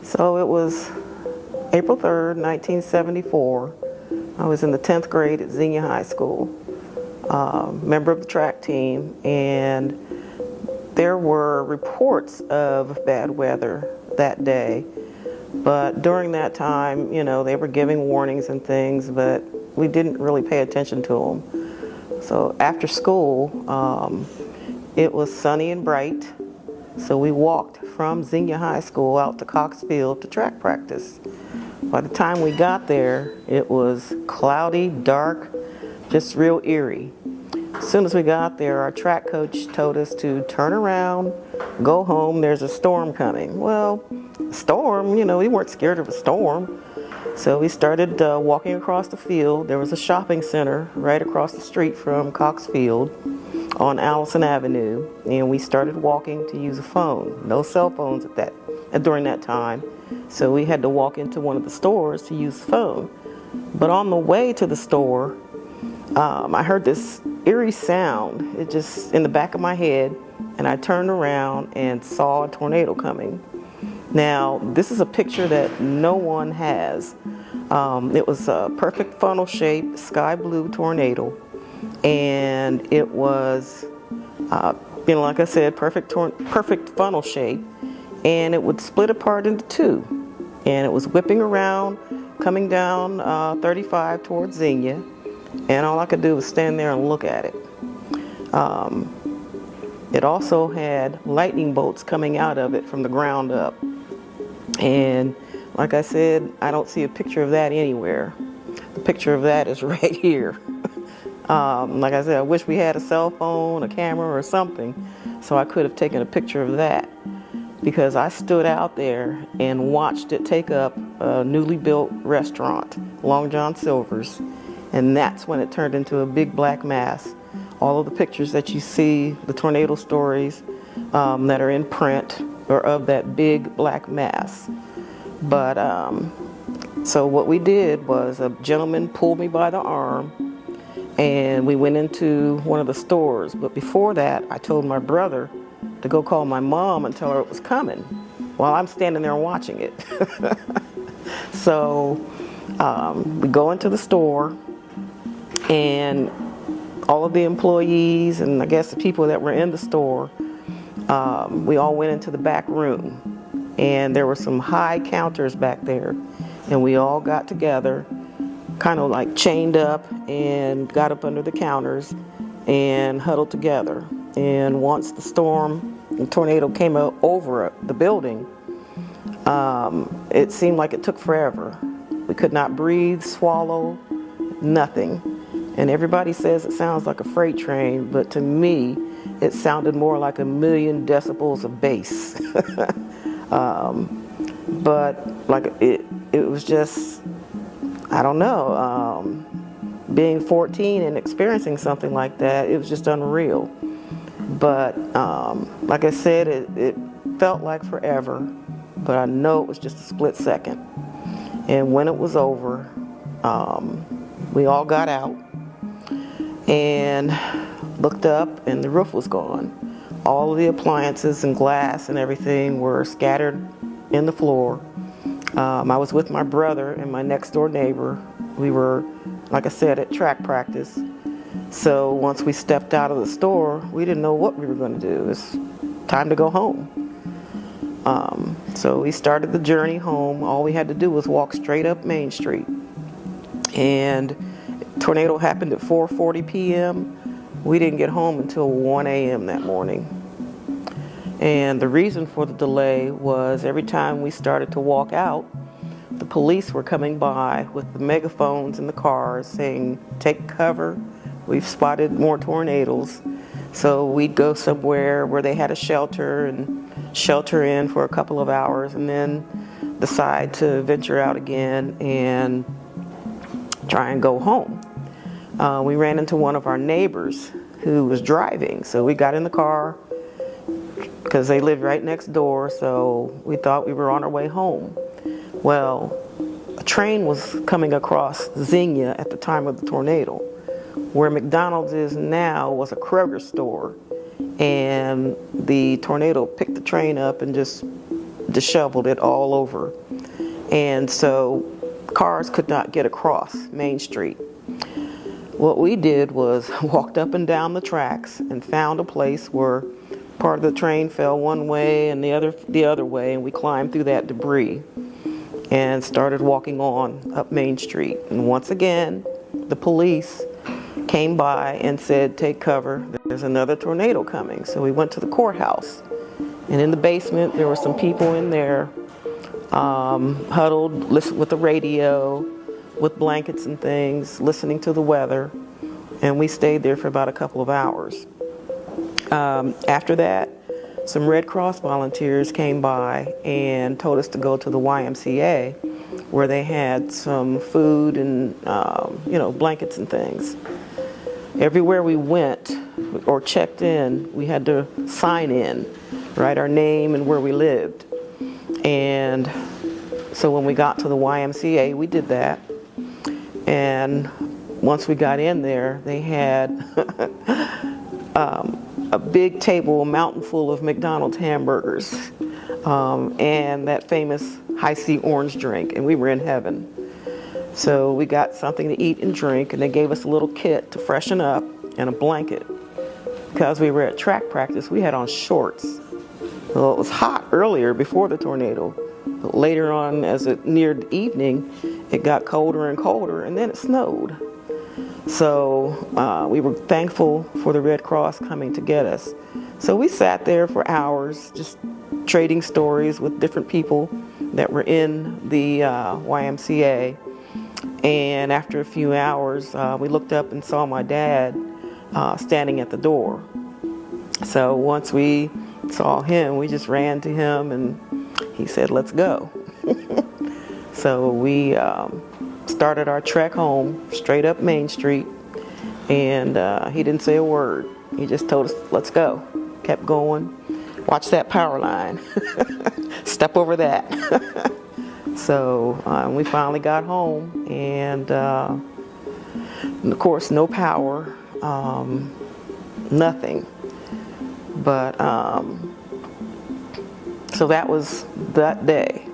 So it was April 3rd, 1974. I was in the 10th grade at Xenia High School, member of the track team, and there were reports of bad weather that day. But during that time, they were giving warnings and things, but we didn't really pay attention to them. So after school, it was sunny and bright. So we walked from Xenia High School out to Cox Field to track practice. By the time we got there, it was cloudy, dark, just real eerie. As soon as we got there, our track coach told us to turn around, go home, there's a storm coming. Well, storm, we weren't scared of a storm. So we started walking across the field. There was a shopping center right across the street from Cox Field on Allison Avenue, and we started walking to use a phone. No cell phones during that time, so we had to walk into one of the stores to use the phone. But on the way to the store, I heard this eerie sound. It just in the back of my head, and I turned around and saw a tornado coming. Now, this is a picture that no one has. It was a perfect funnel-shaped sky blue tornado, and it was, like I said, perfect funnel shape, and it would split apart into two, and it was whipping around, coming down 35 towards Xenia, and all I could do was stand there and look at it. It also had lightning bolts coming out of it from the ground up. And like I said, I don't see a picture of that anywhere. The picture of that is right here. Like I said, I wish we had a cell phone, a camera, or something, so I could have taken a picture of that. Because I stood out there and watched it take up a newly built restaurant, Long John Silver's, and that's when it turned into a big black mass. All of the pictures that you see, the tornado stories that are in print, are of that big black mass. But so what we did was a gentleman pulled me by the arm and we went into one of the stores. But before that, I told my brother to go call my mom and tell her it was coming while I'm standing there watching it. So we go into the store, and all of the employees and I guess the people that were in the store, we all went into the back room, and there were some high counters back there, and we all got together, kind of like chained up, and got up under the counters and huddled together. And once the tornado came over the building, it seemed like it took forever. We could not breathe, swallow, nothing. And everybody says it sounds like a freight train, but to me, it sounded more like 1,000,000 decibels of bass. But like it was just, I don't know, being 14 and experiencing something like that, it was just unreal. But like I said, it felt like forever, but I know it was just a split second. And when it was over, we all got out and looked up, and the roof was gone. All of the appliances and glass and everything were scattered in the floor. I was with my brother and my next door neighbor. We were, like I said, at track practice. So once we stepped out of the store, we didn't know what we were going to do. It's time to go home. So we started the journey home. All we had to do was walk straight up Main Street. And tornado happened at 4:40 p.m. We didn't get home until 1 a.m. that morning. And the reason for the delay was every time we started to walk out, the police were coming by with the megaphones in the cars saying, "Take cover, we've spotted more tornadoes." So we'd go somewhere where they had a shelter and shelter in for a couple of hours, and then decide to venture out again and try and go home. We ran into one of our neighbors who was driving, so we got in the car because they lived right next door, so we thought we were on our way home. Well, a train was coming across Xenia at the time of the tornado. Where McDonald's is now was a Kroger store, and the tornado picked the train up and just disheveled it all over. And so cars could not get across Main Street. What we did was walked up and down the tracks and found a place where part of the train fell one way and the other way, and we climbed through that debris and started walking on up Main Street. And once again, the police came by and said, take cover, there's another tornado coming. So we went to the courthouse, and in the basement there were some people in there huddled with the radio, with blankets and things, listening to the weather, and we stayed there for about a couple of hours. After that, some Red Cross volunteers came by and told us to go to the YMCA, where they had some food and blankets and things. Everywhere we went or checked in, we had to sign in, write our name and where we lived. And so when we got to the YMCA, we did that. And once we got in there, they had a big table, a mountain full of McDonald's hamburgers, and that famous high C orange drink, and we were in heaven. So we got something to eat and drink, and they gave us a little kit to freshen up and a blanket. Because we were at track practice, we had on shorts. Well, it was hot earlier before the tornado, but later on, as it neared evening, it got colder and colder, and then it snowed. So we were thankful for the Red Cross coming to get us. So we sat there for hours, just trading stories with different people that were in the YMCA. And after a few hours, we looked up and saw my dad standing at the door. So once we saw him, we just ran to him, and he said, let's go. So we started our trek home straight up Main Street, and he didn't say a word. He just told us, let's go. Kept going. Watch that power line. Step over that. So we finally got home, and of course, no power, nothing. But so that was that day.